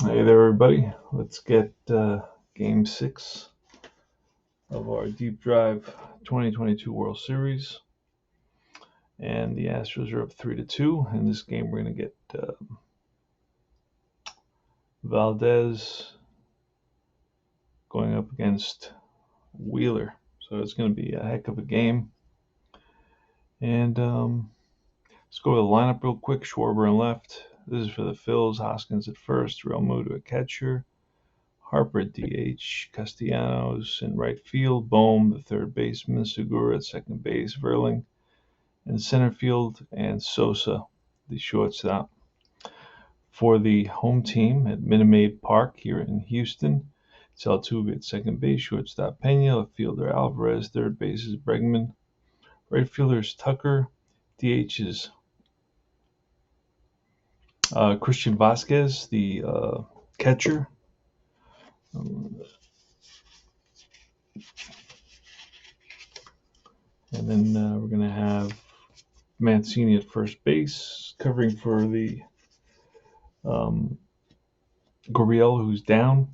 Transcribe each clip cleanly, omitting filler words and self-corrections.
Hey there, everybody. Let's get Game 6 of our Deep Drive 2022 World Series. And the Astros are up 3-2. In this game, we're going to get Valdez going up against Wheeler. So it's going to be a heck of a game. And let's go to the lineup real quick. Schwarber in left. This is for the Phillies. Hoskins at first. Realmuto at catcher. Harper at DH, Castellanos in right field, Bohm, the third baseman, Segura at second base, Verling in center field, and Sosa, the shortstop. For the home team at Minute Maid Park here in Houston, it's Altuve at second base, shortstop Pena, left fielder Alvarez, third base is Bregman, right fielder is Tucker, DH is Christian Vasquez, the catcher. And then we're going to have Mancini at first base, covering for the Gurriel, who's down.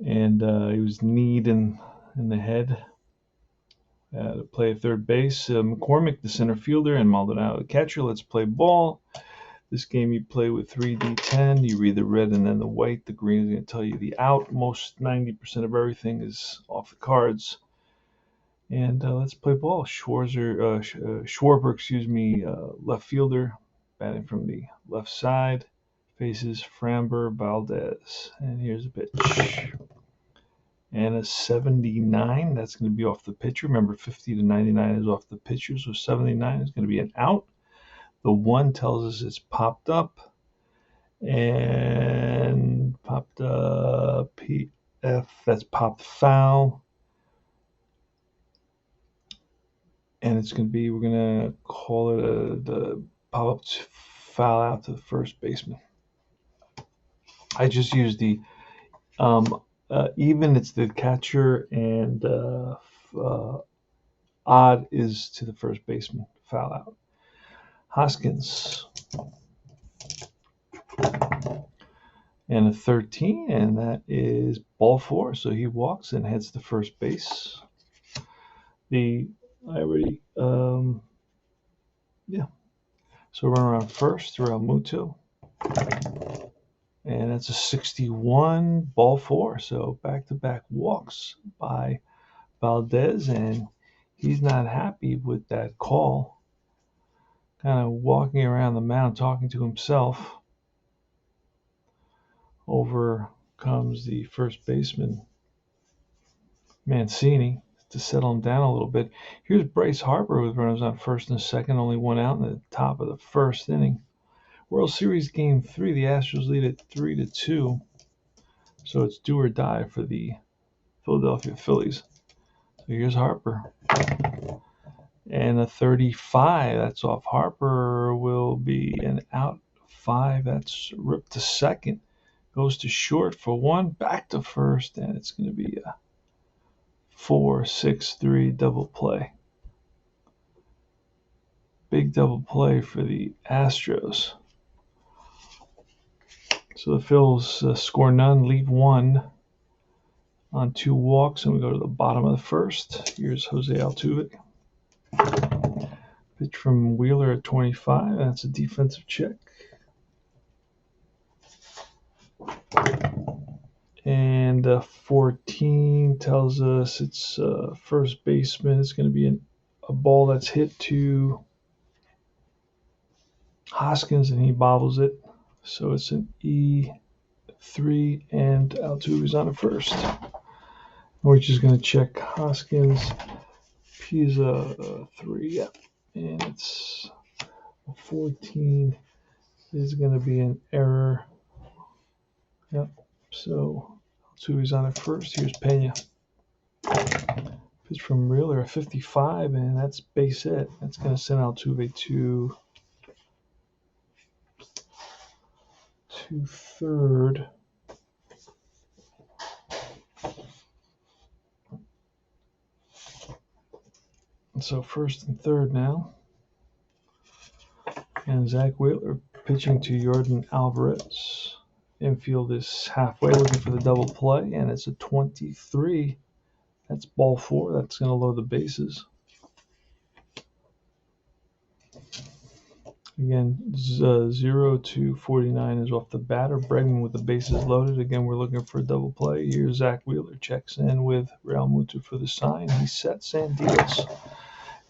And he was kneed in the head to play at third base. McCormick, the center fielder, and Maldonado, the catcher. Let's play ball. This game you play with 3D10. You read the red and then the white. The green is going to tell you the out. Most 90% of everything is off the cards. And let's play ball. Schwarber, left fielder, batting from the left side, faces Framber Valdez. And here's a pitch. And a 79, that's going to be off the pitcher. Remember, 50 to 99 is off the pitcher, so 79 is going to be an out. The 1 tells us it's popped up. And popped up, PF, that's popped foul. And it's going to be, we're going to call it the pop-up foul out to the first baseman. I just used the even, it's the catcher, and odd is to the first baseman, foul out. Hoskins. And a 13, and that is ball 4, so he walks and heads to first base. So run around first, Realmuto. And that's a 61, ball 4. So back-to-back walks by Valdez, and he's not happy with that call. Kind of walking around the mound talking to himself. Over comes the first baseman, Mancini, to settle him down a little bit. Here's Bryce Harper with runners on first and second, only 1 out in the top of the first inning. World Series Game 3, the Astros lead at 3-2. So it's do or die for the Philadelphia Phillies. So here's Harper. And a 35, that's off Harper, will be an out 5. That's ripped to second. Goes to short for 1, back to first, and it's going to be a 4-6-3 double play. Big double play for the Astros. So the Phils score none, leave 1 on 2 walks, and we go to the bottom of the first. Here's Jose Altuve. Pitch from Wheeler at 25. That's a defensive check. And 14 tells us it's first baseman. It's going to be a ball that's hit to Hoskins, and he bobbles it. So it's an E3, and Altuve's on at first. We're just going to check Hoskins. He's a 3, yeah. And it's 14 is going to be an error. Yep. So Altuve's on at first. Here's Pena. Pitch from Wheeler at 55, and that's base hit. That's going to send Altuve to third. So first and third now. And Zach Wheeler pitching to Jordan Alvarez. Infield is halfway looking for the double play, and it's a 23. That's ball 4. That's going to load the bases. Again, 0 to 49 is off the batter. Bregman with the bases loaded. Again, we're looking for a double play. Here, Zach Wheeler checks in with Real Muto for the sign. He sets and deals.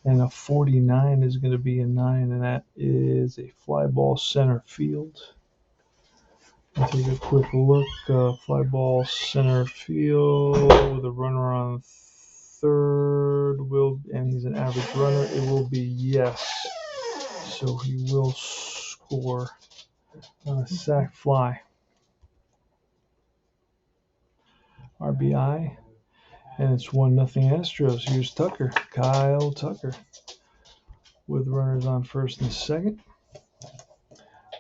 And a 49 is going to be a 9, and that is a fly ball center field. I'll take a quick look. Fly ball center field with a runner on third. And he's an average runner. It will be yes. So he will score on a sac fly. RBI. And it's 1-0 Astros. Here's Tucker. Kyle Tucker. With runners on first and second.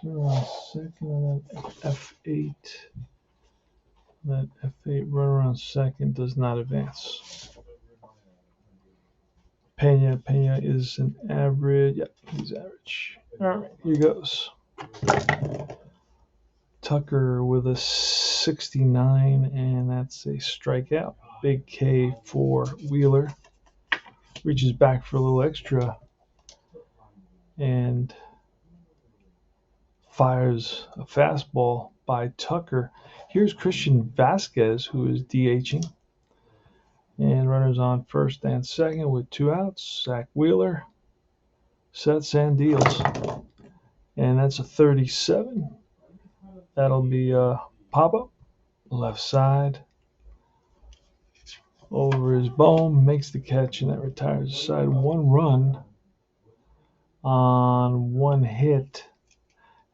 Second on that F8. That F8 runner on second does not advance. Pena is an average. Yep, he's average. All right, here goes. Tucker with a 69, and that's a strikeout. Big K for Wheeler. Reaches back for a little extra and fires a fastball by Tucker. Here's Christian Vasquez, who is DHing. And runners on first and second with 2 outs. Zach Wheeler sets and deals. And that's a 37. That'll be a pop-up. Left side. Over his bone. Makes the catch, and that retires the side. 1 run on 1 hit.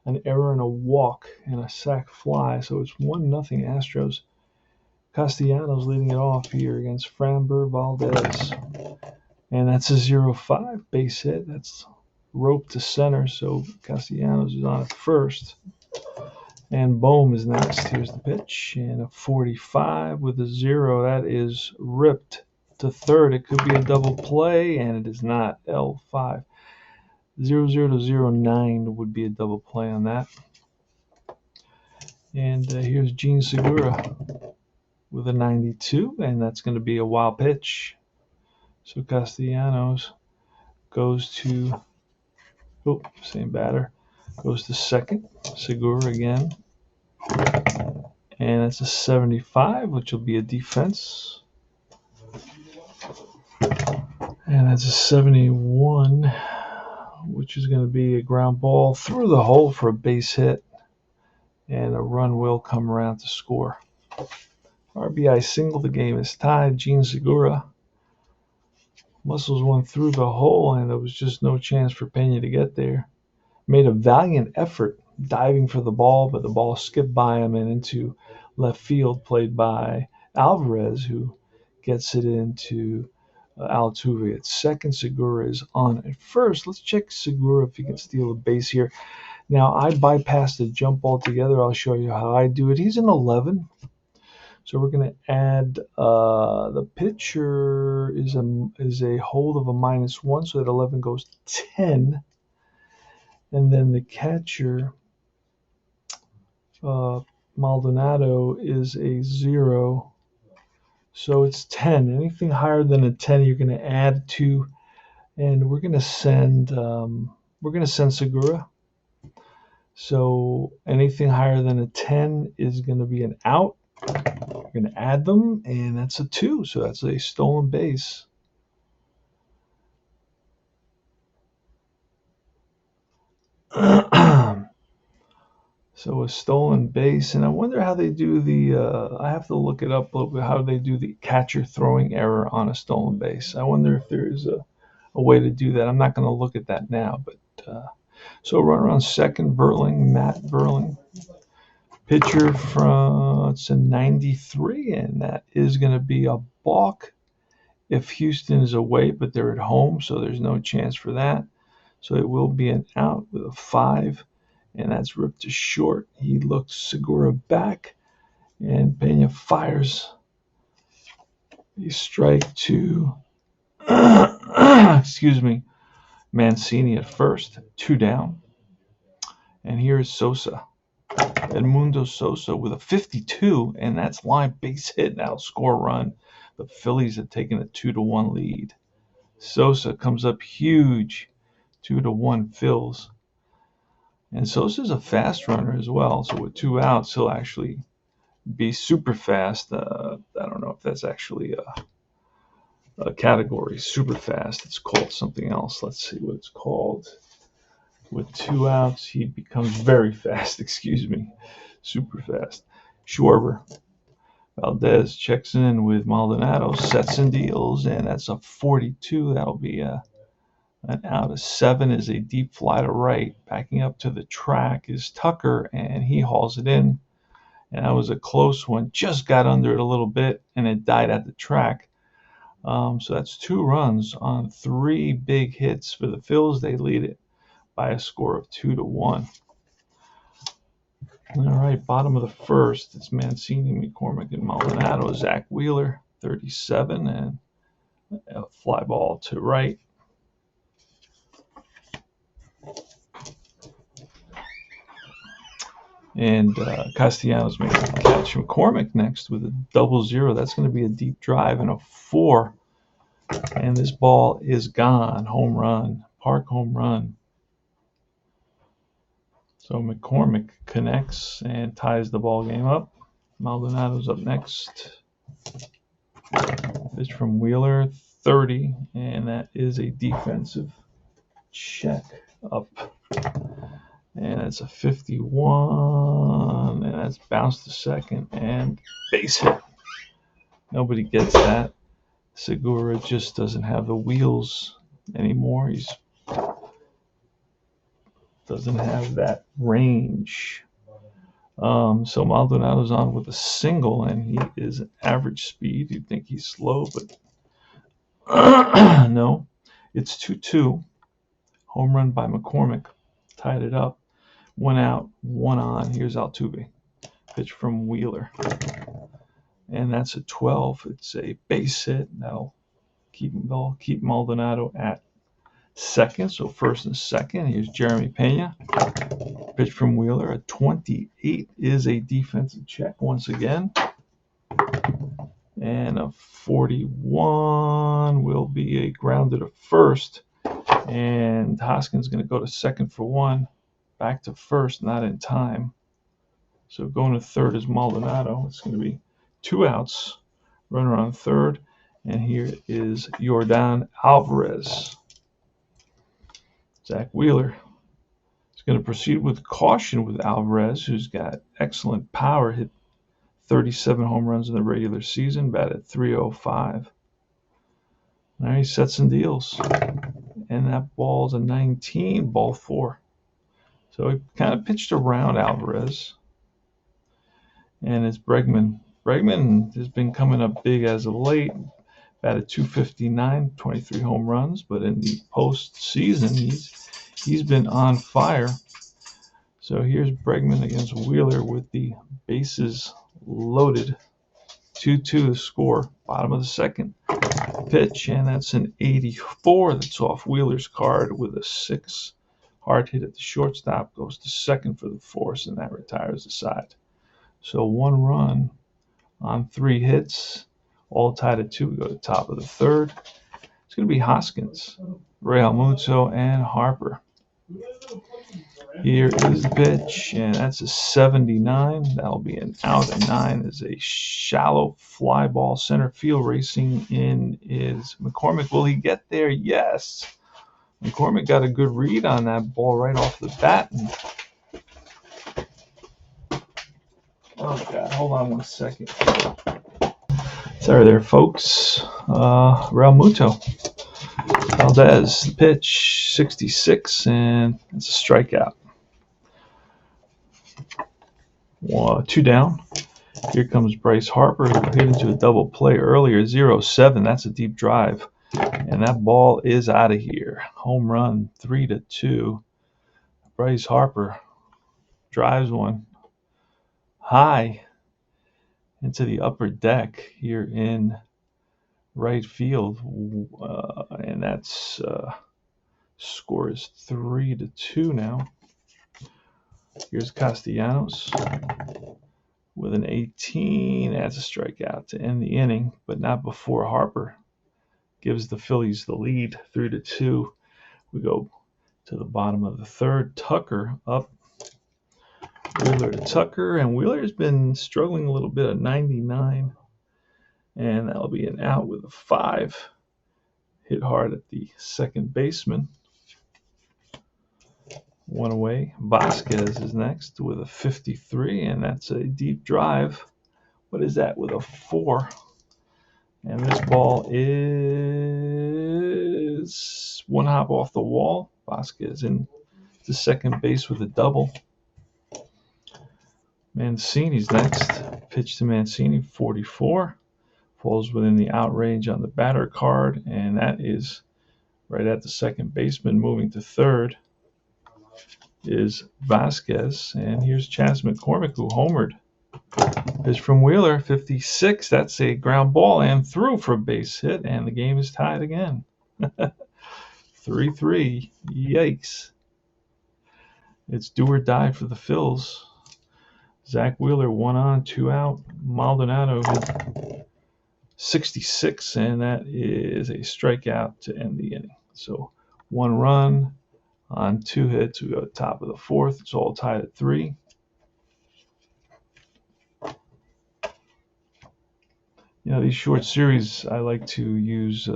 An error and a walk and a sac fly. So it's 1-0 Astros. Castellanos leading it off here against Framber Valdez. And that's a 0-5 base hit. That's roped to center, so Castellanos is on at first. And Bohm is next. Here's the pitch. And a 45 with a 0. That is ripped to third. It could be a double play, and it is not. L5. 0-0 to 0-9 would be a double play on that. And here's Gene Segura with a 92, and that's going to be a wild pitch. So Castellanos goes to, same batter, goes to second. Segura again. And that's a 75, which will be a defense. And that's a 71, which is going to be a ground ball through the hole for a base hit. And a run will come around to score. RBI single, the game is tied. Gene Segura muscles one through the hole, and there was just no chance for Pena to get there. Made a valiant effort diving for the ball, but the ball skipped by him and into left field, played by Alvarez, who gets it into Altuve at second. Segura is on at first. Let's check Segura if he can steal a base here. Now, I bypassed the jump altogether. I'll show you how I do it. He's an 11. So we're going to add the pitcher is a hold of a -1, so that 11 goes to 10. And then the catcher, Maldonado, is a 0. So it's 10. Anything higher than a 10, you're going to add 2. And we're going to send Segura. So anything higher than a 10 is going to be an out. We're going to add them, and that's a 2. So that's a stolen base. So a stolen base, and I wonder how they do I have to look it up a little bit, how they do the catcher throwing error on a stolen base. I wonder if there is a way to do that. I'm not going to look at that now, but so runner on second, Matt Verling. Pitcher from, it's a 93, and that is going to be a balk if Houston is away, but they're at home, so there's no chance for that. So it will be an out with a 5, and that's ripped to short. He looks Segura back, and Pena fires a strike to, Mancini at first, 2 down. And here is Sosa. Edmundo Sosa with a 52, and that's line base hit now. Score run. The Phillies have taken a 2-1 lead. Sosa comes up huge, 2-1 Phils. And Sosa's a fast runner as well. So with 2 outs, he'll actually be super fast. I don't know if that's actually a category, super fast. It's called something else. Let's see what it's called. With 2 outs, he becomes very fast. Excuse me, super fast. Schwarber. Valdez checks in with Maldonado, sets and deals, and that's a 42. That'll be an out of 7 is a deep fly to right. Backing up to the track is Tucker, and he hauls it in. And that was a close one. Just got under it a little bit, and it died at the track. So that's 2 runs on 3 big hits for the Phils. They lead it by a score of 2-1. All right, bottom of the first, it's Mancini, McCormick, and Maldonado. Zach Wheeler, 37, and a fly ball to right. And Castellanos makes a catch. McCormick next with a 0-0. That's going to be a deep drive and a 4. And this ball is gone. Home run. Park home run. So McCormick connects and ties the ball game up. Maldonado's up next. Pitch from Wheeler, 30, and that is a defensive check up. And it's a 51, and that's bounced to second, and base hit. Nobody gets that. Segura just doesn't have the wheels anymore. He doesn't have that range. So Maldonado's on with a single, and he is average speed. You'd think he's slow, but no. It's 2-2. Home run by McCormick. Tied it up. 1 out, 1 on. Here's Altuve. Pitch from Wheeler. And that's a 12. It's a base hit. They'll keep Maldonado at second. So first and second. Here's Jeremy Pena. Pitch from Wheeler. A 28 is a defensive check once again. And a 41 will be a grounder to first. And Hoskins going to go to second for 1. Back to first, not in time. So going to third is Maldonado. It's going to be 2 outs. Runner on third. And here is Yordan Alvarez. Zach Wheeler is going to proceed with caution with Alvarez, who's got excellent power. Hit 37 home runs in the regular season, batted .305. Now he sets and deals. And that ball's a 19, ball 4. So he kind of pitched around Alvarez. And it's Bregman. Bregman has been coming up big as of late. Batted .259, 23 home runs. But in the postseason, he's been on fire. So here's Bregman against Wheeler with the bases loaded. 2-2 score. Bottom of the second. Pitch, and that's an 84. That's off Wheeler's card with a 6. Hard hit at the shortstop, goes to second for the force, and that retires the side. So 1 run on 3 hits, all tied at 2. We go to the top of the third. It's going to be Hoskins, Real Muto, and Harper. Here is the pitch, and that's a 79. That'll be an out, and 9 is a shallow fly ball. Center field racing in is McCormick. Will he get there? Yes. McCormick got a good read on that ball right off the bat. Oh, God. Hold on 1 second. Sorry there, folks. Real Muto. Valdez, the pitch, 66, and it's a strikeout. 2 down. Here comes Bryce Harper, who hit into a double play earlier. 0-7. That's a deep drive. And that ball is out of here. Home run, 3-2. Bryce Harper drives one high into the upper deck here in right field. And that's score is 3-2 now. Here's Castellanos with an 18. That's a strikeout to end the inning, but not before Harper gives the Phillies the lead 3-2. We go to the bottom of the third. Tucker up. Wheeler to Tucker, and Wheeler's been struggling a little bit at 99, and that'll be an out with a 5. Hit hard at the second baseman. One away. Vasquez is next with a 53, and that's a deep drive. What is that with a 4? And this ball is one hop off the wall. Vasquez in to second base with a double. Mancini's next. Pitch to Mancini, 44. Falls within the out range on the batter card, and that is right at the second baseman. Moving to third is Vasquez, and here's Chas McCormick, who homered. Pitch from Wheeler, 56. That's a ground ball and through for a base hit, and the game is tied again. 3-3. Yikes. It's do or die for the Phils. Zach Wheeler, 1 on, 2 out. Maldonado hit 66, and that is a strikeout to end the inning. So 1 run on 2 hits. We go to the top of the fourth. It's all tied at 3. You know, these short series, I like to use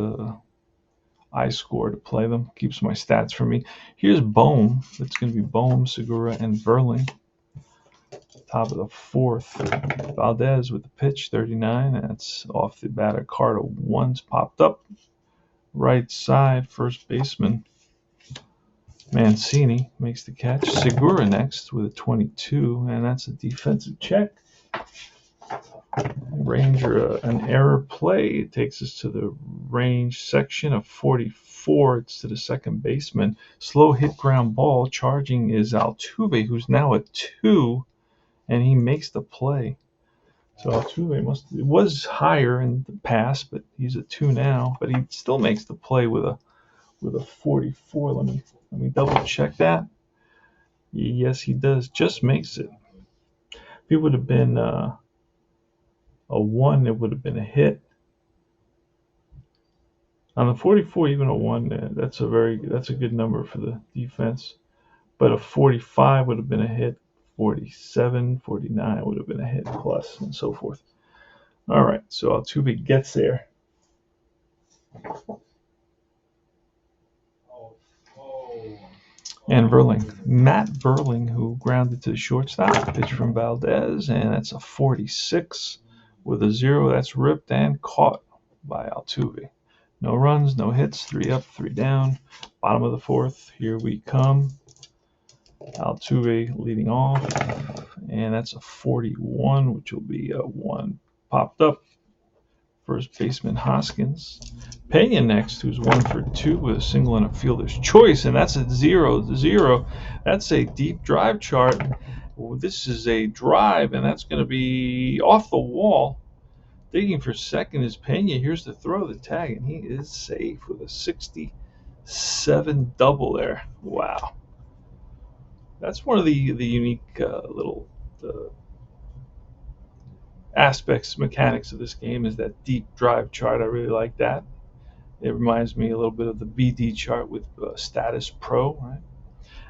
iScore to play them. Keeps my stats for me. Here's Bohm. It's going to be Bohm, Segura, and Verling. Top of the fourth. Valdez with the pitch, 39. That's off the batter card. A 1's popped up. Right side, first baseman Mancini makes the catch. Segura next with a 22, and that's a defensive check. Ranger, an error play. It takes us to the range section of 44. It's to the second baseman. Slow hit ground ball. Charging is Altuve, who's now at 2, and he makes the play. So Altuve was higher in the past, but he's at 2 now. But he still makes the play with a 44. Let me double check that. Yes, he does. Just makes it. If it would have been a 1, it would have been a hit. On the 44, even a 1, that's a good number for the defense. But a 45 would have been a hit. 47, 49 would have been a hit plus, and so forth. All right, so Altuve gets there. And Verling, Matt Verling, who grounded to the shortstop. Pitch from Valdez, and that's a 46 with a 0. That's ripped and caught by Altuve. No runs, no hits, 3 up, 3 down. Bottom of the fourth, here we come. Altuve leading off, and that's a 41, which will be a 1 popped up. First baseman Hoskins. Pena next, who's 1 for 2 with a single and a fielder's choice, and that's a 0-0. That's a deep drive chart. This is a drive, and that's going to be off the wall. Digging for second is Pena. Here's the throw, the tag, and he is safe with a 67 double there. Wow. That's one of the unique little aspects, mechanics of this game is that deep drive chart. I really like that. It reminds me a little bit of the BD chart with Status Pro. Right?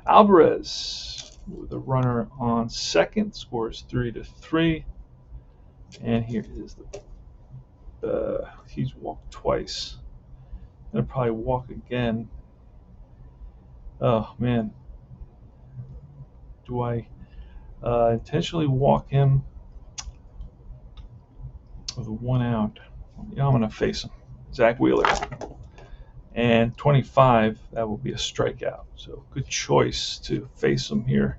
Alvarez with a runner on second scores 3-3, and here is he's walked twice. Gonna probably walk again. Oh man, do I intentionally walk him with a 1 out? Yeah, I'm going to face him. Zach Wheeler. And 25, that will be a strikeout. So good choice to face him here.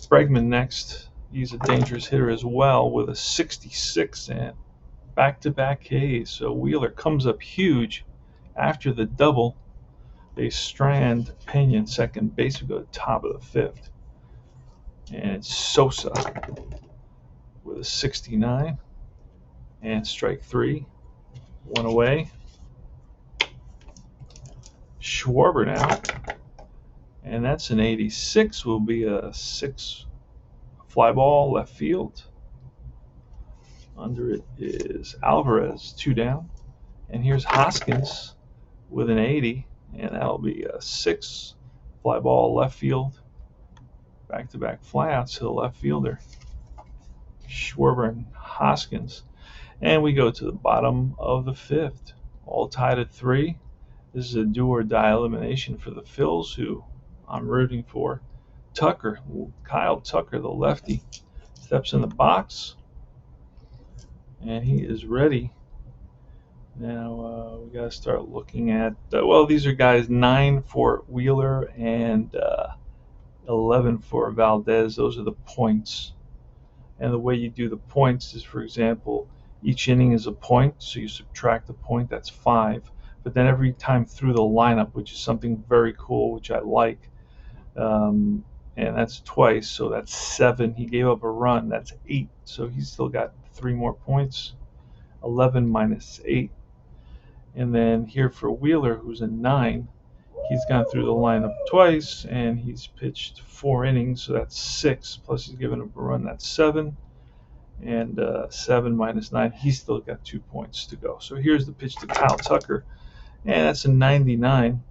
Bregman next. He's a dangerous hitter as well with a 66 and back-to-back Ks. So Wheeler comes up huge after the double. They strand Pena in second base. We go to the top of the fifth. And it's Sosa with a 69. And strike 3. 1 away. Schwarber now. And that's an 86, will be a 6 fly ball left field. Under it is Alvarez, 2 down. And here's Hoskins with an 80, and that'll be a 6 fly ball left field. Back-to-back flyouts to the left fielder, Schwarber and Hoskins. And we go to the bottom of the 5th, all tied at 3. This is a do or die elimination for the Phils, who I'm rooting for. Tucker, Kyle Tucker, the lefty, steps in the box, and he is ready. Now we got to start looking at, well, these are guys 9 for Wheeler and 11 for Valdez. Those are the points. And the way you do the points is, for example, each inning is a point, so you subtract a point, that's 5. But then every time through the lineup, which is something very cool, which I like, and that's twice, so that's 7. He gave up a run, that's 8. So he's still got 3 more points. 11 minus 8. And then here for Wheeler, who's a 9, he's gone through the lineup twice, and he's pitched 4 innings, so that's 6. Plus he's given up a run, that's 7. And 7 minus 9, he's still got 2 points to go. So here's the pitch to Kyle Tucker, and that's a 99,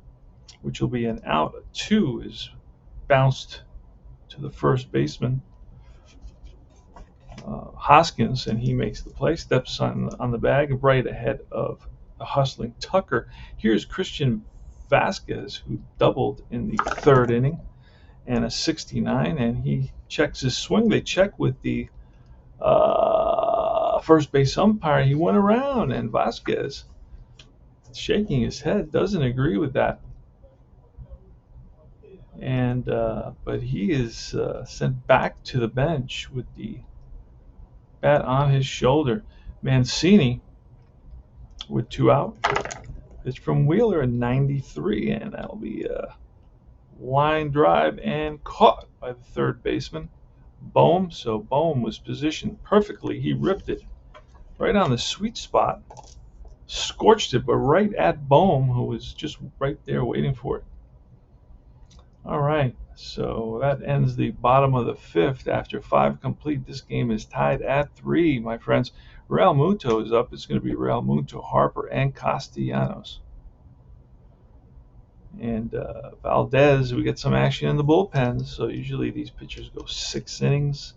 which will be an out. A 2 is bounced to the first baseman, Hoskins, and he makes the play, steps on the bag right ahead of the hustling Tucker. Here's Christian Vasquez, who doubled in the 3rd inning, and a 69, and he checks his swing. They check with the first base umpire. He went around, and Vasquez, shaking his head, doesn't agree with that. And but he is sent back to the bench with the bat on his shoulder. Mancini with 2 out. Pitch from Wheeler, a 93, and that'll be a line drive and caught by the 3rd baseman, Bohm. So Bohm was positioned perfectly. He ripped it right on the sweet spot, scorched it, but right at Bohm, who was just right there waiting for it. All right, so that ends the bottom of the 5th. After 5 complete, this game is tied at 3, my friends. Real Muto is up. It's going to be Real Muto, Harper, and Castellanos. And Valdez, we get some action in the bullpen. So usually these pitchers go 6 innings.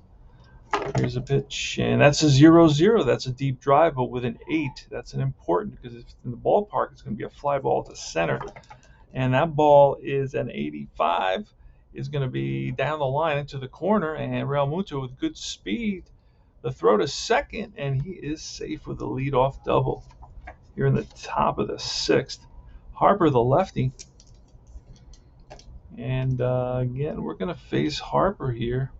Here's a pitch, and that's a 0-0. That's a deep drive, but with an 8. That's an important, because if it's in the ballpark, it's going to be a fly ball to center. And that ball is an 85. Is going to be down the line into the corner, and Real Muto with good speed. The throw to second, and he is safe with a leadoff double. Here in the top of the 6th. Harper, the lefty. And again, we're going to face Harper here.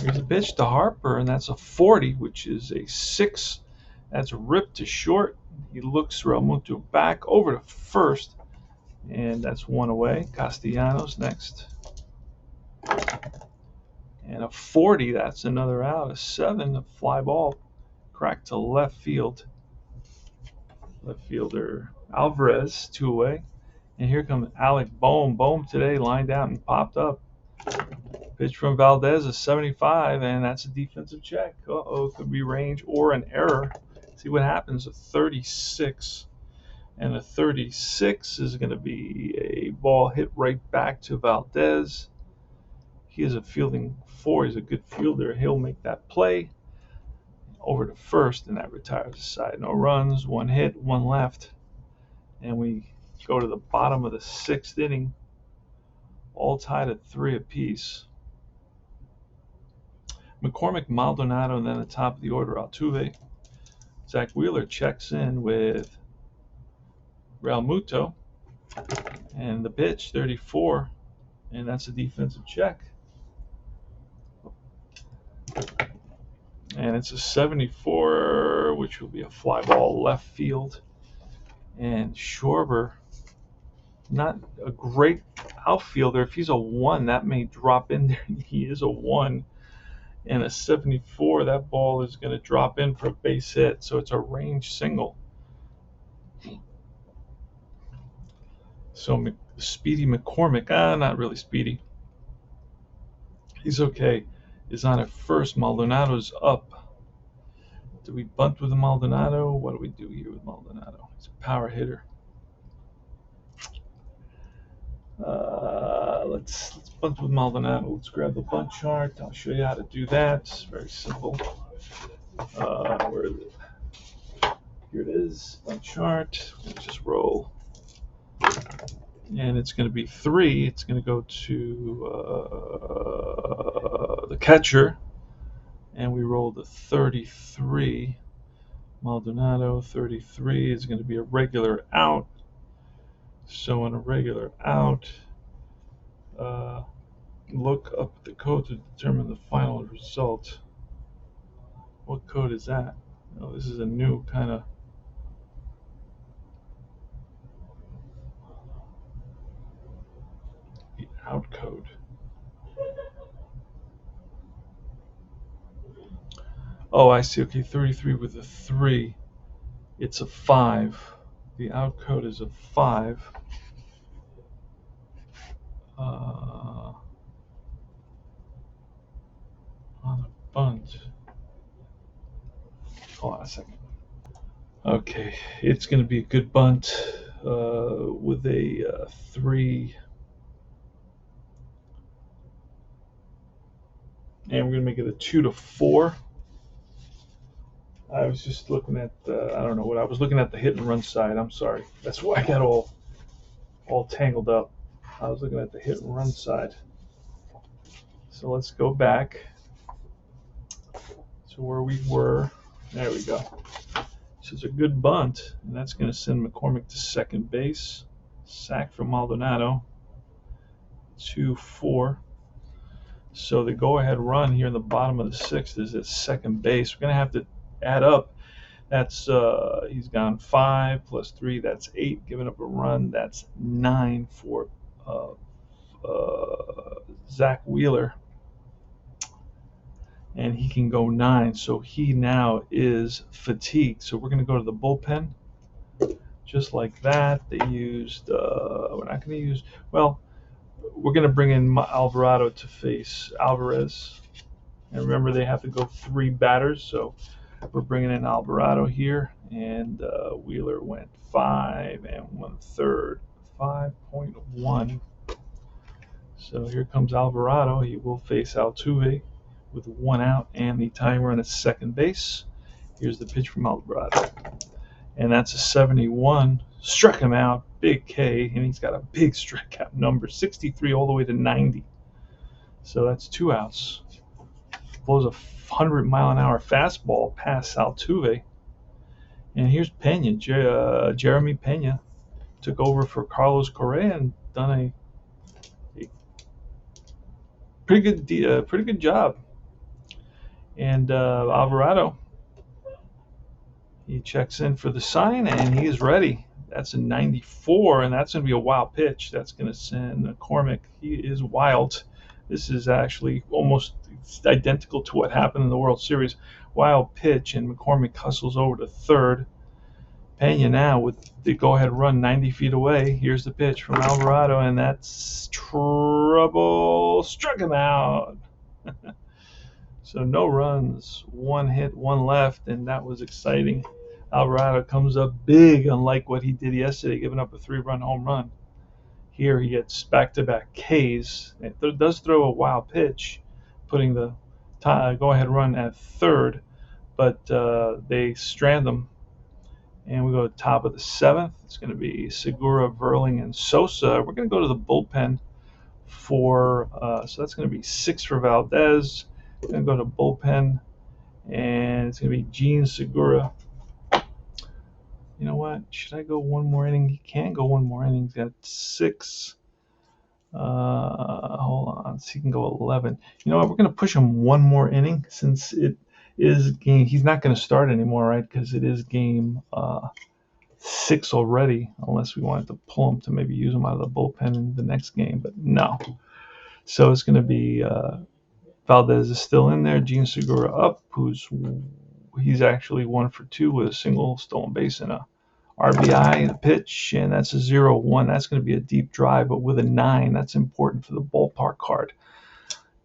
Here's a pitch to Harper, and that's a 40, which is a 6. That's ripped to short. He looks Real Muto back over to first, and that's 1 away. Castellanos next. And a 40, that's another out. A 7, a fly ball cracked to left field. Left fielder Alvarez, 2 away. And here comes Alec Bohm. Bohm today lined out and popped up. Pitch from Valdez, a 75, and that's a defensive check. Could be range or an error. See what happens. A 36, and a 36 is going to be a ball hit right back to Valdez. He is a fielding 4. He's a good fielder. He'll make that play over to first, and that retires the side. No runs, 1 hit, 1 left, and we go to the bottom of the 6th inning, all tied at 3 apiece. McCormick, Maldonado, and then the top of the order, Altuve. Zach Wheeler checks in with Real Muto, and the pitch, 34, and that's a defensive check. And it's a 74, which will be a fly ball left field. And Schwarber, not a great outfielder. If he's a 1, that may drop in there. He is a 1. And a 74, that ball is going to drop in for a base hit. So it's a range single. So Speedy McCormick, not really Speedy. He's okay. Is on at first. Maldonado's up. Do we bunt with Maldonado? What do we do here with Maldonado? He's a power hitter. Let's bunt with Maldonado. Let's grab the bunt chart. I'll show you how to do that. It's very simple. Where is it? Here it is. Bunt chart. We'll just roll. And it's going to be 3. It's going to go to the catcher. And we roll the 33. Maldonado, 33 is going to be a regular out. So on a regular out, look up the code to determine the final result. What code is that? Oh, this is a new kind of out code. Oh, I see. Okay, 33 with a 3. It's a 5. The out code is a 5. On a bunt. Hold on a second. Okay, it's going to be a good bunt with a 3. And we're going to make it a 2-4. I was just looking at, I don't know what, I was looking at the hit and run side. I'm sorry. That's why I got all tangled up. I was looking at the hit and run side. So let's go back to where we were. There we go. So it's a good bunt, and that's going to send McCormick to second base. Sack from Maldonado. 2-4. So the go-ahead run here in the bottom of the 6th is at second base. We're going to have to add up. That's he's gone 5 plus 3. That's 8. Giving up a run. That's 9 for Zach Wheeler, and he can go 9. So he now is fatigued. So we're going to go to the bullpen, just like that. They used. We're not going to use. Well, we're going to bring in Alvarado to face Alvarez, and remember they have to go 3 batters. So we're bringing in Alvarado here, and Wheeler went 5 1/3, 5.1. So here comes Alvarado. He will face Altuve with 1 out and the tying run at second base. Here's the pitch from Alvarado, and that's a 71. Struck him out, big K, and he's got a big strikeout number, 63 all the way to 90. So that's 2 outs. Blows a 100-mile-an-hour fastball past Altuve. And here's Pena. Jeremy Pena took over for Carlos Correa and done a pretty good job. And Alvarado, he checks in for the sign, and he is ready. That's a 94, and that's going to be a wild pitch. That's going to send McCormick. He is wild. This is actually almost identical to what happened in the World Series. Wild pitch, and McCormick hustles over to third. Pena now with the go-ahead run 90 feet away. Here's the pitch from Alvarado, and that's trouble. Struck him out. So no runs, 1 hit, 1 left, and that was exciting. Alvarado comes up big, unlike what he did yesterday, giving up a 3-run home run. Here he gets back-to-back Ks. It does throw a wild pitch, putting the go-ahead run at third, but they strand them. And we go to the top of the 7th. It's going to be Segura, Verling, and Sosa. We're going to go to the bullpen for, so that's going to be 6 for Valdez. We're going to go to bullpen, and it's going to be Gene Segura. You know what? Should I go one more inning? He can go one more inning. He's got 6. Hold on. So he can go 11. You know what? We're going to push him one more inning since it is game. He's not going to start anymore, right? Because it is game 6 already, unless we wanted to pull him to maybe use him out of the bullpen in the next game. But no. So it's going to be Valdez is still in there. Gene Segura up, he's actually 1 for 2 with a single stolen base and a RBI, the pitch, and that's a 0-1. That's going to be a deep drive, but with a 9. That's important for the ballpark card.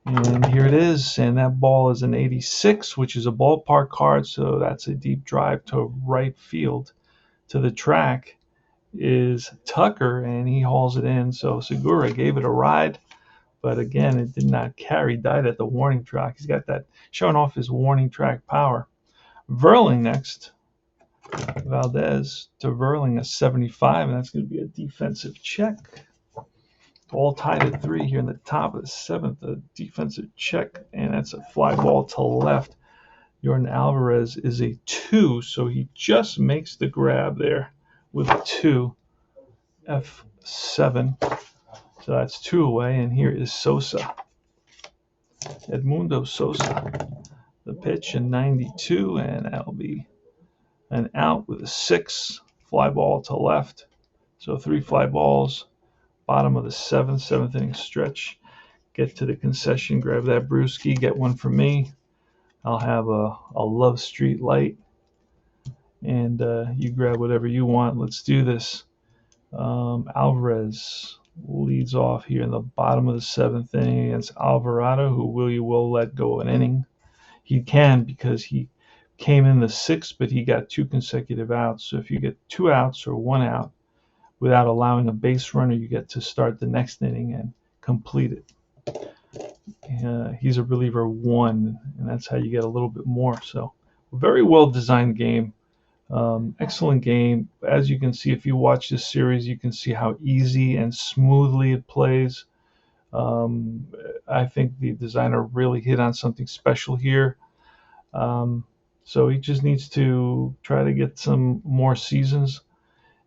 And here it is, and that ball is an 86, which is a ballpark card, so that's a deep drive to right field. To the track is Tucker, and he hauls it in. So Segura gave it a ride, but again, it did not carry. Died at the warning track. He's got that showing off his warning track power. Verling next. Valdez to Verling, a 75, and that's going to be a defensive check. All tied at 3 here in the top of the 7th. A defensive check, and that's a fly ball to left. Jordan Alvarez is a 2, so he just makes the grab there with a 2. F7. So that's 2 away, and here is Sosa. Edmundo Sosa. The pitch in 92, and that'll be an out with a 6. Fly ball to left. So 3 fly balls. Bottom of the 7th inning stretch. Get to the concession, grab that brewski, get one for me. I'll have a Love Street Light, and you grab whatever you want. Let's do this. Alvarez leads off here in the bottom of the 7th inning against Alvarado, who will let go an inning. He can, because he came in the 6th, but he got 2 consecutive outs. So if you get 2 outs or 1 out without allowing a base runner, you get to start the next inning and complete it. He's a reliever 1, and that's how you get a little bit more. So very well designed game. Excellent game. As you can see, if you watch this series, you can see how easy and smoothly it plays. I think the designer really hit on something special here. So he just needs to try to get some more seasons.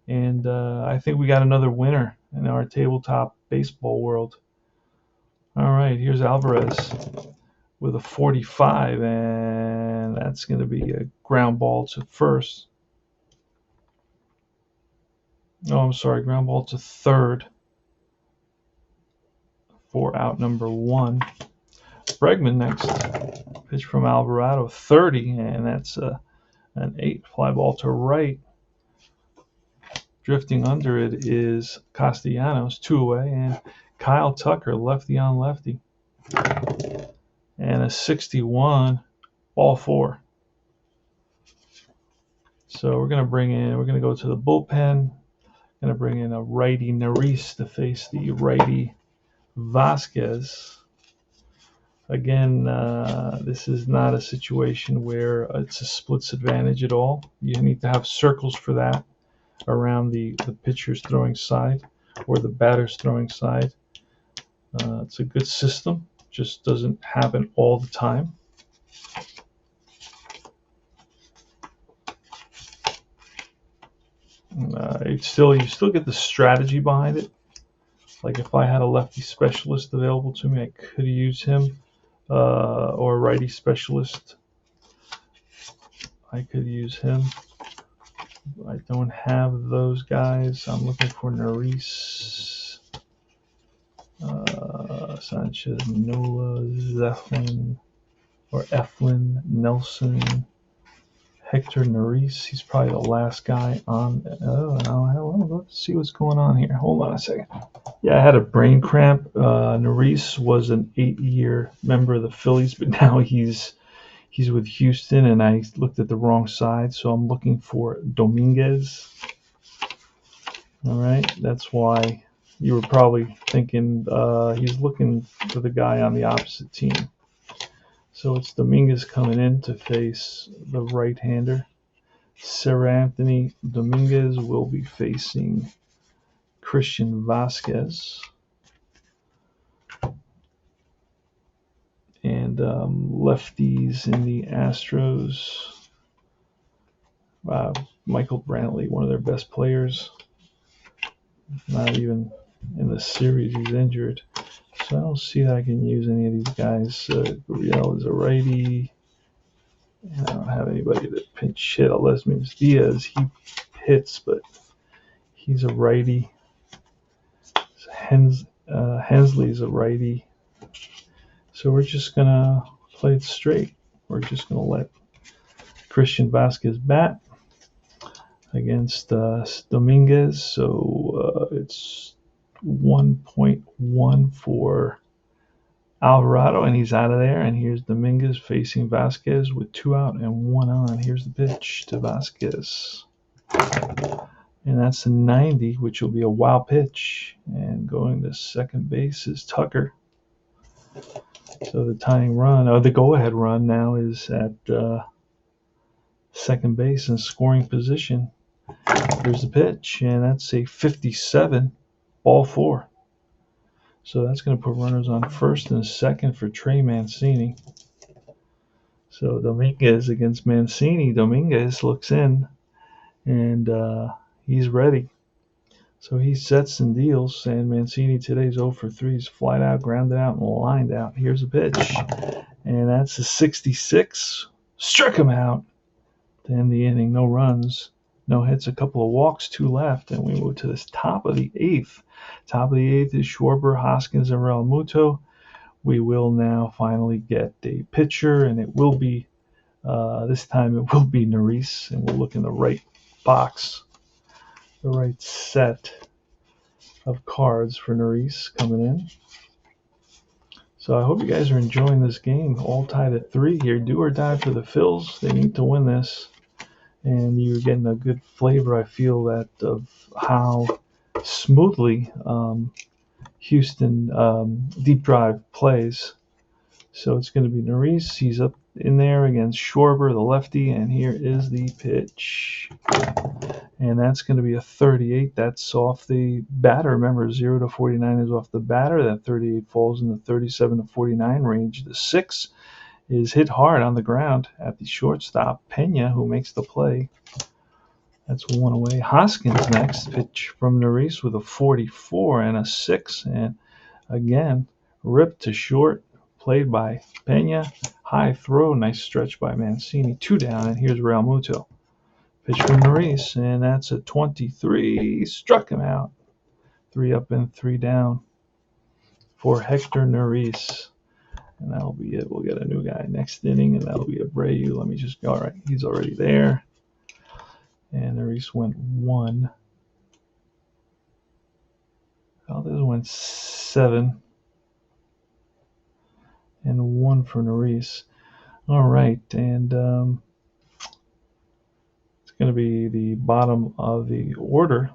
And I think we got another winner in our tabletop baseball world. All right, here's Alvarez with a 45, and that's going to be a ground ball to first. Oh, I'm sorry, ground ball to third for out number 1. Bregman next. Pitch from Alvarado, 30, and that's an 8. Fly ball to right. Drifting under it is Castellanos, 2 away, and Kyle Tucker, lefty on lefty. And a 61, ball 4. So we're going to go to the bullpen. Going to bring in a righty Neris to face the righty Vasquez. Again, this is not a situation where it's a splits advantage at all. You need to have circles for that around the pitcher's throwing side or the batter's throwing side. It's a good system, just doesn't happen all the time. You still get the strategy behind it. Like if I had a lefty specialist available to me, I could use him, or a righty specialist, I could use him. I don't have those guys. I'm looking for Neris, Sanchez, Nola, Zeflin, or Eflin, Nelson, Hector Neris. He's probably the last guy on. Let's see what's going on here. Hold on a second. Yeah, I had a brain cramp. Neris was an 8-year member of the Phillies, but now he's with Houston, and I looked at the wrong side, so I'm looking for Dominguez. All right, that's why you were probably thinking he's looking for the guy on the opposite team. So it's Dominguez coming in to face the right-hander. Sarah Anthony Dominguez will be facing Christian Vasquez. And lefties in the Astros. Michael Brantley, one of their best players. Not even in the series, he's injured. So I don't see that I can use any of these guys. Gurriel is a righty. And I don't have anybody that pinch hit. Alesmius Diaz, he hits, but he's a righty. Hensley's a righty. So we're just going to play it straight. We're just going to let Christian Vasquez bat. against Dominguez. So it's 1.1 for Alvarado, and he's out of there. And here's Dominguez facing Vasquez with 2 out and 1 on. Here's the pitch to Vasquez. And that's a 90, which will be a wild pitch. And going to second base is Tucker. So the tying run, or the go-ahead run now, is at second base in scoring position. Here's the pitch, and that's a 57, ball 4. So that's going to put runners on first and second for Trey Mancini. So Dominguez against Mancini. Dominguez looks in, and he's ready. So he sets and deals, and Mancini today's 0 for 3. He's flied out, grounded out, and lined out. Here's a pitch, and that's a 66. Struck him out to end the inning. No runs, no hits, a couple of walks, 2 left, and we move to this top of the 8th. Top of the 8th is Schwarber, Hoskins, and Realmuto. We will now finally get a pitcher, and it will be, this time it will be Neris, and we'll look in the right box, the right set of cards for Neris coming in. So I hope you guys are enjoying this game. All tied at 3 here. Do or die for the Phils. They need to win this. And you're getting a good flavor, I feel, that of how smoothly Houston deep drive plays. So it's going to be Neris. He's up in there against Schwarber, the lefty, and here is the pitch. And that's going to be a 38. That's off the batter. Remember, 0 to 49 is off the batter. That 38 falls in the 37 to 49 range. The 6 is hit hard on the ground at the shortstop, Pena, who makes the play. That's 1 away. Hoskins next. Pitch from Neris with a 44 and a 6. And again, ripped to short. Played by Pena. High throw. Nice stretch by Mancini. 2 down, and here's Realmuto. Pitch from Neris, and that's a 23. Struck him out. 3 up and 3 down for Hector Neris. And that'll be it. We'll get a new guy next inning, and that'll be Abreu. Let me just go. All right, he's already there. And Neris went 1. Valdez went 7. And 1 for Neris. All right, and it's going to be the bottom of the order.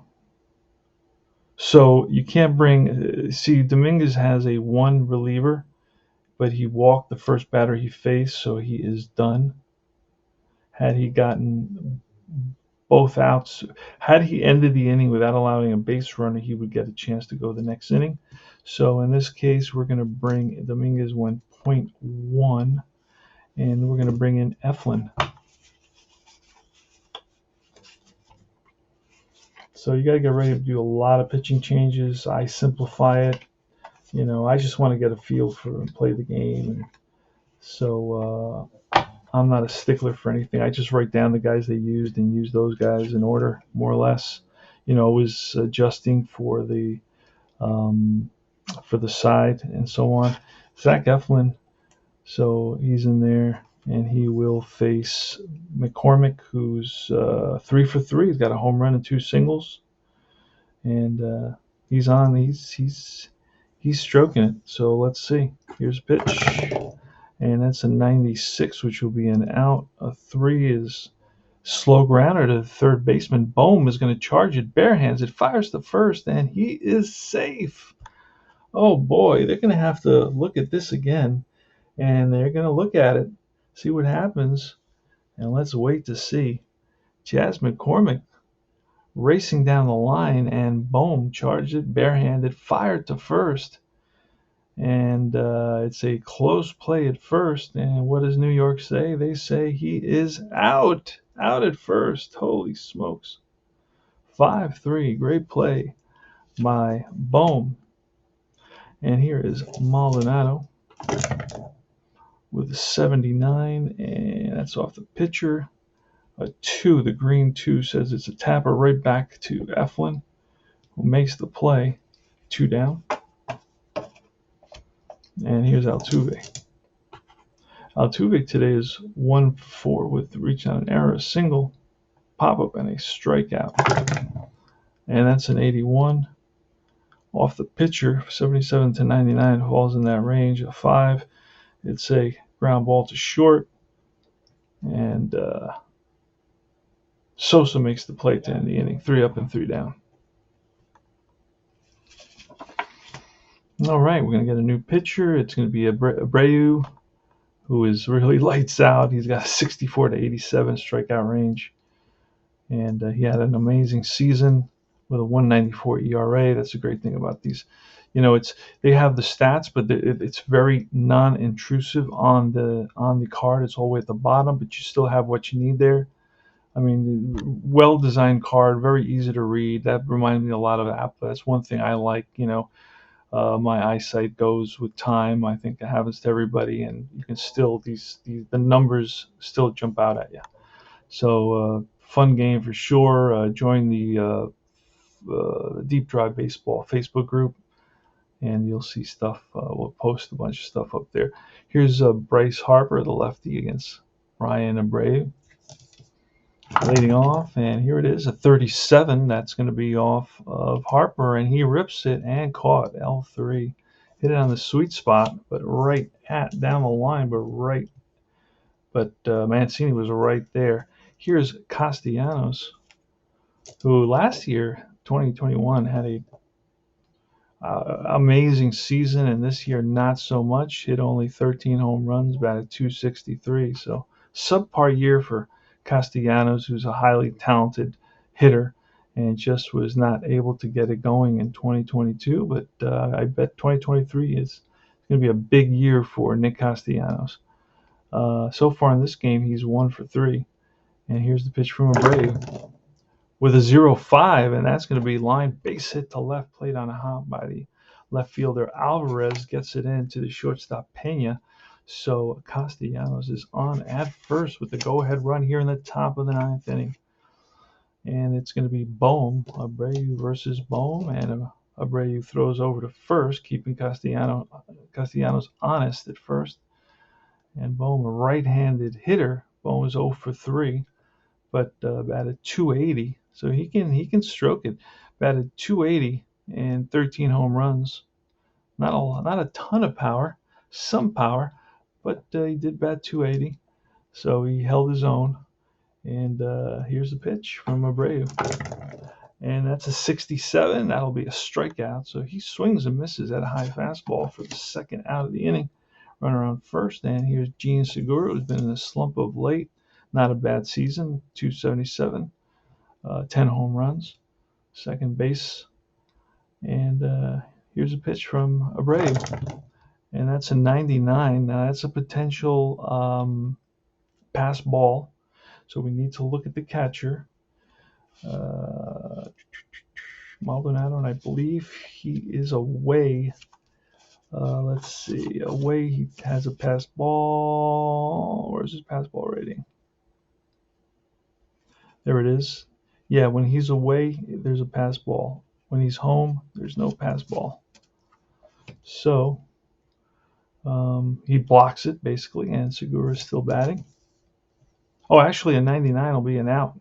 So you can't bring. See, Dominguez has a 1 reliever, but he walked the first batter he faced, so he is done. Had he gotten both outs, had he ended the inning without allowing a base runner, he would get a chance to go the next inning. So in this case, we're going to bring Dominguez 1.1, and we're going to bring in Eflin. So you got to get ready to do a lot of pitching changes. I simplify it. You know, I just want to get a feel for and play the game. And so I'm not a stickler for anything. I just write down the guys they used and use those guys in order, more or less. You know, was adjusting for the side and so on. Zach Eflin, so he's in there, and he will face McCormick, who's 3 for 3. He's got a home run and 2 singles, and he's on. He's stroking it. So let's see. Here's a pitch, and that's a 96, which will be an out. A 3 is slow grounder to the third baseman. Bohm is going to charge it barehands. It fires to first, and he is safe. Oh boy, they're going to have to look at this again, and they're going to look at it, see what happens, and let's wait to see. Jazz McCormick racing down the line, and Bohm charged it barehanded, fired to first, and it's a close play at first. And what does New York say? They say he is out at first. Holy smokes. 5-3, great play by Bohm. And here is Maldonado with a 79, and that's off the pitcher. A 2, the green 2 says it's a tapper right back to Eflin, who makes the play. 2 down. And here's Altuve. Altuve today is 1 for 4 with reach on an error, a single. pop-up and a strikeout. And that's an 81. Off the pitcher, 77 to 99 falls in that range. A 5. It's a ground ball to short. And Sosa makes the play to end the inning. 3 up and 3 down. All right, we're going to get a new pitcher. It's going to be Abreu, who is really lights out. He's got a 64 to 87 strikeout range. And he had an amazing season with a 194 ERA. That's a great thing about these. They have the stats, but it's very non-intrusive on the card. It's all the way at the bottom, but you still have what you need there. I mean, well-designed card, very easy to read. That reminds me a lot of Apple. That's one thing I like. My eyesight goes with time. I think it happens to everybody, and you can still the numbers still jump out at you. So fun game for sure. Join the Deep Drive Baseball Facebook group, and you'll see stuff. We'll post a bunch of stuff up there. Here's Bryce Harper, the lefty, against Ryan Abreu. Leading off, and here it is, a 37. That's going to be off of Harper, and he rips it and caught L3. Hit it on the sweet spot, but right at down the line, but Mancini was right there. Here's Castellanos, who last year, 2021, had a amazing season, and this year not so much. Hit only 13 home runs, batted .263. So subpar year for Castellanos, who's a highly talented hitter, and just was not able to get it going in 2022. But I bet 2023 is going to be a big year for Nick Castellanos. So far in this game, he's 1 for 3. And here's the pitch from Abreu with a 0-5, and that's going to be line base hit to left, played on a hop by the left fielder. Alvarez gets it into the shortstop Pena. So Castellanos is on at first with the go-ahead run here in the top of the 9th inning. And it's going to be Bohm, Abreu versus Bohm, and Abreu throws over to first, keeping Castellanos honest at first. And Bohm, a right-handed hitter. Bohm is 0 for 3, but batted .280, so he can stroke it. Batted .280 and 13 home runs. Not a ton of power, some power, but he did bat .280, so he held his own. And here's the pitch from Abreu, and that's a 67. That'll be a strikeout. So he swings and misses at a high fastball for the second out of the inning. Runner on first, and here's Gene Segura, who's been in a slump of late. Not a bad season, .277, 10 home runs, second base. And here's a pitch from Abreu, and that's a 99. Now that's a potential pass ball, so we need to look at the catcher. Maldonado, and I believe he is away. Let's see, away he has a pass ball. Where's his pass ball rating? There it is. Yeah, when he's away, there's a pass ball. When he's home, there's no pass ball. So he blocks it, basically, and Segura is still batting. Oh, actually, a 99 will be an out.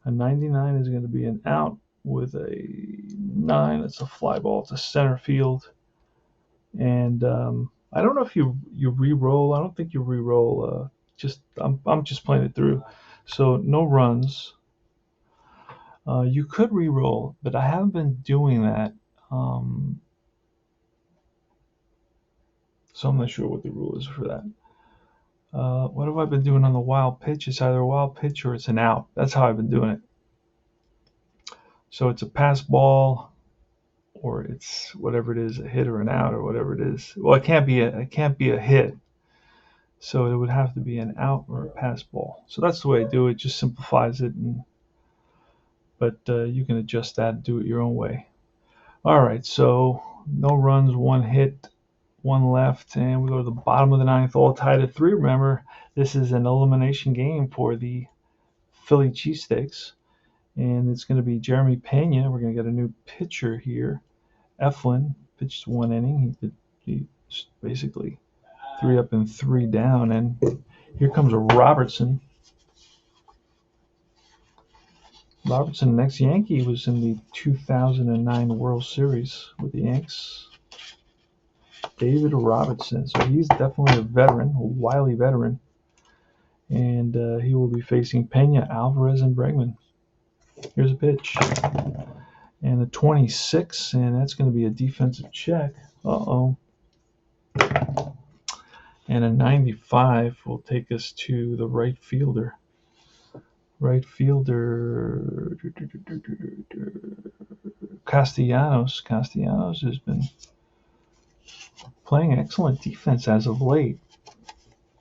A 99 is going to be an out with a 9. It's a fly ball to center field. And I don't know if you re-roll. I don't think you re-roll. I'm just playing it through. So no runs. You could re-roll, but I haven't been doing that. So I'm not sure what the rule is for that. What have I been doing on the wild pitch? It's either a wild pitch or it's an out. That's how I've been doing it. So it's a pass ball, or it's whatever it is, a hit or an out or whatever it is. Well, it can't be a hit. So it would have to be an out or a pass ball. So that's the way I do it. Just simplifies it, but you can adjust that and do it your own way. All right, so no runs, 1 hit, 1 left, and we go to the bottom of the 9th, all tied at 3. Remember, this is an elimination game for the Philly cheesesteaks, and it's going to be Jeremy Pena. We're going to get a new pitcher here. Eflin pitched 1 inning. He basically 3 up and 3 down, and here comes a Robertson. Robertson, next Yankee, was in the 2009 World Series with the Yanks. David Robertson. So he's definitely a veteran, a wily veteran. And he will be facing Pena, Alvarez, and Bregman. Here's a pitch. And a 26, and that's going to be a defensive check. Uh-oh. And a 95 will take us to the right fielder. Right fielder Castellanos. Castellanos has been playing excellent defense as of late.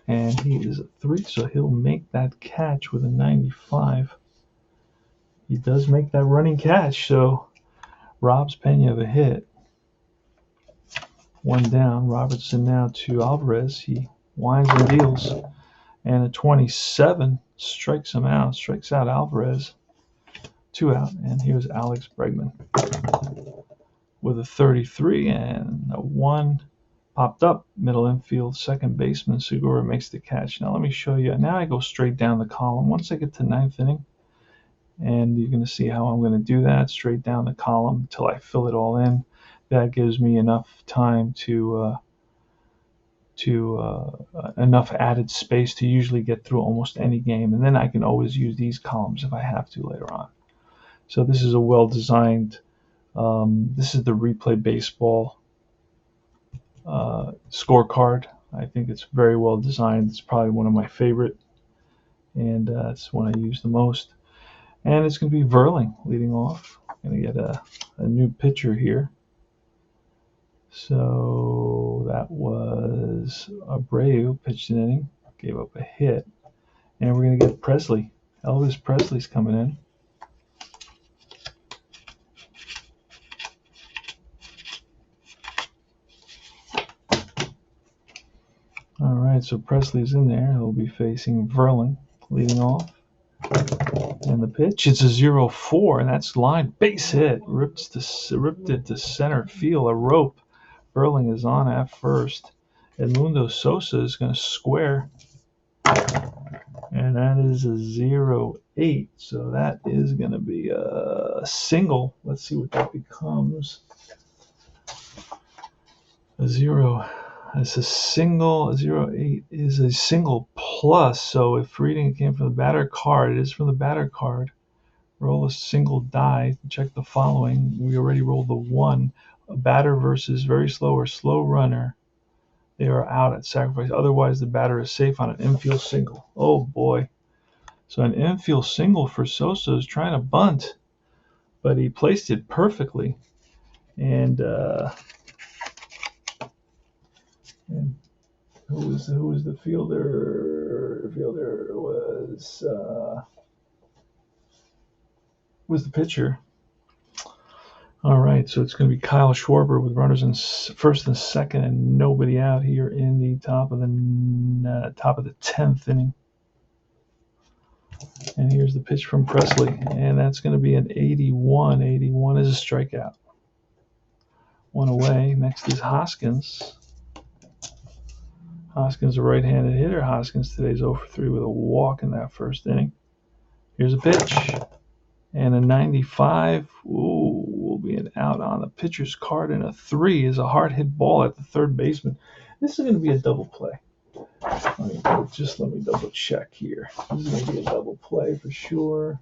And he is a 3, so he'll make that catch with a 95. He does make that running catch, so robs Pena of a hit. One down. Robertson now to Alvarez. He winds and deals. And a 27 strikes him out, strikes out Alvarez. 2 out. And here's Alex Bregman with a 33 and a 1. Popped up, middle infield, second baseman Segura makes the catch. Now let me show you. Now I go straight down the column. Once I get to 9th inning, and you're going to see how I'm going to do that, straight down the column until I fill it all in. That gives me enough time to enough added space to usually get through almost any game, and then I can always use these columns if I have to later on. So this is a well-designed. This is the Replay Baseball scorecard. I think it's very well designed. It's probably one of my favorite, and it's one I use the most. And it's going to be Verling leading off. Going to get a new pitcher here. So that was Abreu, pitched an inning, gave up a hit, and we're going to get Presley. Elvis Presley's coming in. All right, so Presley's in there. He'll be facing Verling, leading off. And the pitch, it's a 0-4, and that's line base hit. Ripped it to center field, a rope. Verling is on at first. Edmundo Sosa is going to square. And that is a 0-8. So that is going to be a single. Let's see what that becomes. A 0. It's a single. A 0-8 is a single plus. So if reading it came from the batter card, it is from the batter card. Roll a single die. Check the following. We already rolled the 1. A batter versus very slow or slow runner. They are out at sacrifice. Otherwise, the batter is safe on an infield single. Oh, boy. So an infield single for Sosa is trying to bunt, but he placed it perfectly. And who was the fielder? The fielder was the pitcher. All right, so it's going to be Kyle Schwarber with runners in first and second, and nobody out here in the top of the 10th inning. And here's the pitch from Presley, and that's going to be an 81. 81 is a strikeout. 1 away. Next is Hoskins. Hoskins, a right-handed hitter. Hoskins today's 0-for-3 with a walk in that first inning. Here's a pitch. And a 95, will be an out on the pitcher's card. And a 3 is a hard hit ball at the third baseman. This is going to be a double play. Let me double check here. This is going to be a double play for sure.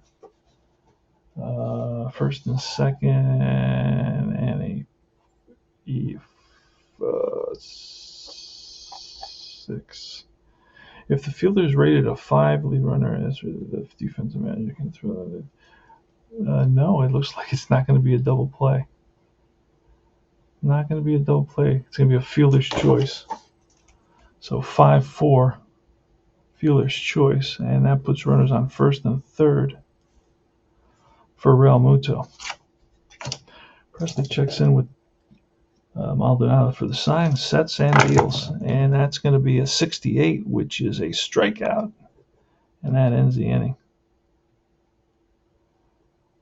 First and second, and a 6. If the fielder is rated a 5, lead runner as the defensive manager can throw that. No, it looks like it's not going to be a double play. Not going to be a double play. It's going to be a fielder's choice. So 5-4, fielder's choice, and that puts runners on first and third for Real Muto. Presley checks in with Maldonado for the sign, sets and deals, and that's going to be a 68, which is a strikeout, and that ends the inning.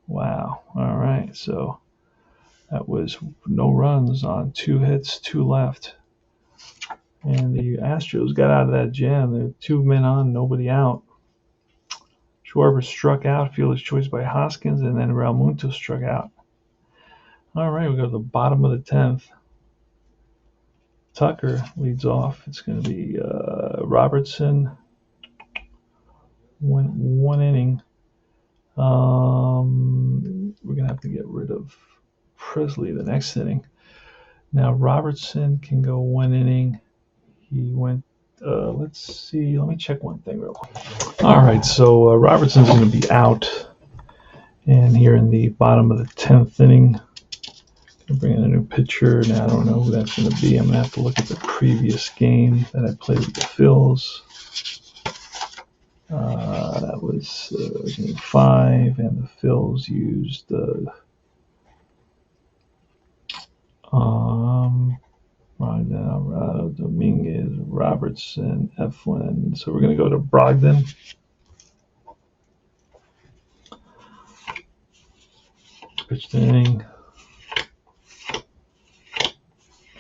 Wow. All right. So that was no runs on 2 hits, 2 left. And the Astros got out of that jam. They're 2 men on, nobody out. Schwarber struck out, fielder's choice by Hoskins, and then Realmuto struck out. All right, we go to the bottom of the 10th. Tucker leads off. It's going to be Robertson. One inning. We're going to have to get rid of Presley the next inning. Now Robertson can go 1 inning. He went. Let's see. Let me check one thing real quick. All right, so Robertson's going to be out, and here in the bottom of the 10th inning, I'm bringing a new pitcher. Now I don't know who that's going to be. I'm going to have to look at the previous game that I played with the Phillies. That was game 5, and the Phillies used Alvarado, Dominguez, Robertson, Eflin. So we're going to go to Brogdon. Pitched inning.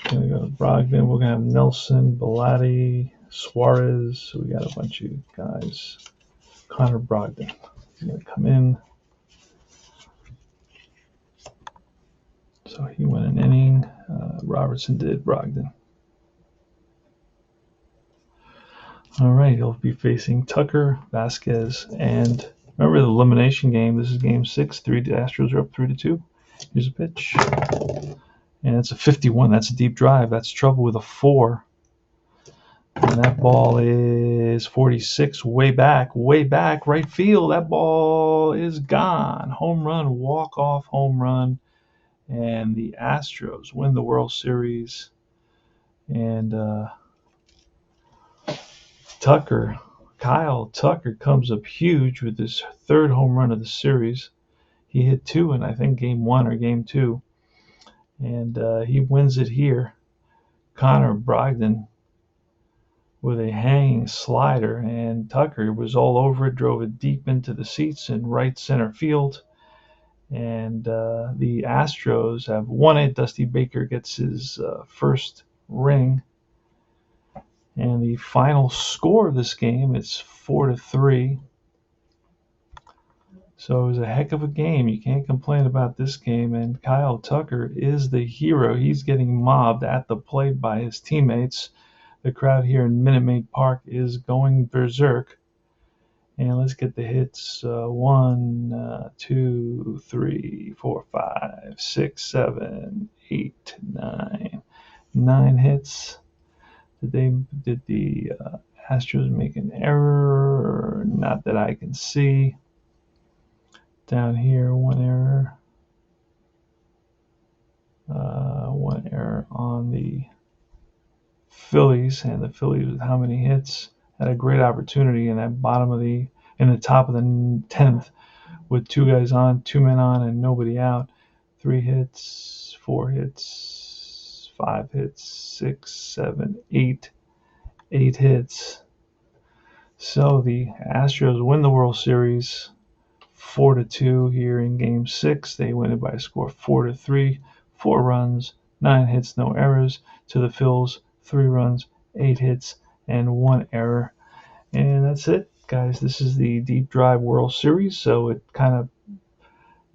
Going to go to Brogdon. We're going to have Nelson, Bellotti, Suarez. So we got a bunch of guys. Connor Brogdon. He's going to come in. So he went an inning. Robertson did. Brogdon. All right, he'll be facing Tucker, Vasquez, and remember the elimination game. This is game 6. The Astros are up 3-2. Here's a pitch. And it's a 51. That's a deep drive. That's trouble with a 4. And that ball is 46, way back, right field. That ball is gone. Home run, walk-off home run. And the Astros win the World Series. And Kyle Tucker comes up huge with his 3rd home run of the series. He hit 2 in, I think, game 1 or game 2. And he wins it here. Connor Brogdon with a hanging slider, and Tucker was all over it, drove it deep into the seats in right center field. And the Astros have won it. Dusty Baker gets his first ring. And the final score of this game is 4-3. So it was a heck of a game. You can't complain about this game. And Kyle Tucker is the hero. He's getting mobbed at the plate by his teammates. The crowd here in Minute Maid Park is going berserk. And let's get the hits. 1, 2, 3, 4, 5, 6, 7, 8, 9. 9 hits. Did the Astros make an error? Not that I can see. Down here, 1 error. 1 error on the Phillies, and the Phillies with how many hits? Had a great opportunity in that in the top of the 10th with 2 guys on, 2 men on, and nobody out. 3 hits, 4 hits, 5 hits, 6, 7, 8. 8 hits. So the Astros win the World Series 4-2 here in Game 6. They win it by a score of 4-3. 4 runs, 9 hits, no errors. To the Phils, 3 runs, 8 hits, and 1 error. And that's it, guys. This is the Deep Drive World Series. So it kind of,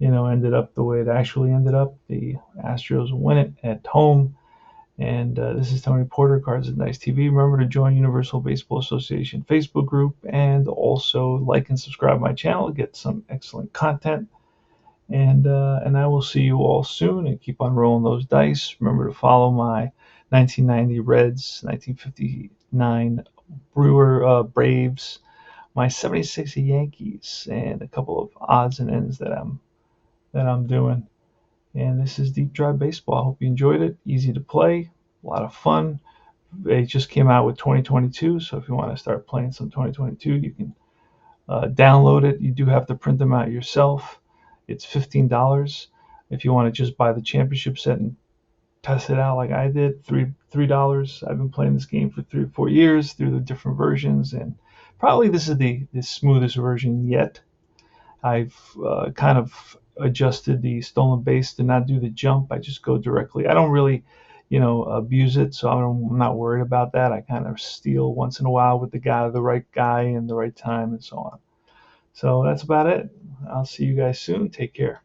ended up the way it actually ended up. The Astros win it at home. And this is Tony Porter, Cards and Dice TV. Remember to join Universal Baseball Association Facebook group, and also like and subscribe to my channel to get some excellent content. And I will see you all soon, and keep on rolling those dice. Remember to follow my 1990 Reds, 1959 Braves, my 76 Yankees, and a couple of odds and ends that I'm doing. And this is Deep Drive Baseball. I hope you enjoyed it. Easy to play, a lot of fun. They just came out with 2022, so if you want to start playing some 2022, you can download it. You do have to print them out yourself. It's $15. If you want to just buy the championship set and test it out like I did, $3. I've been playing this game for 3 or 4 years through the different versions, and probably this is the smoothest version yet. I've kind of adjusted the stolen base to not do the jump. I just go directly. I don't really, abuse it, so I'm not worried about that. I kind of steal once in a while with the right guy and the right time and so on. So that's about it. I'll see you guys soon. Take care.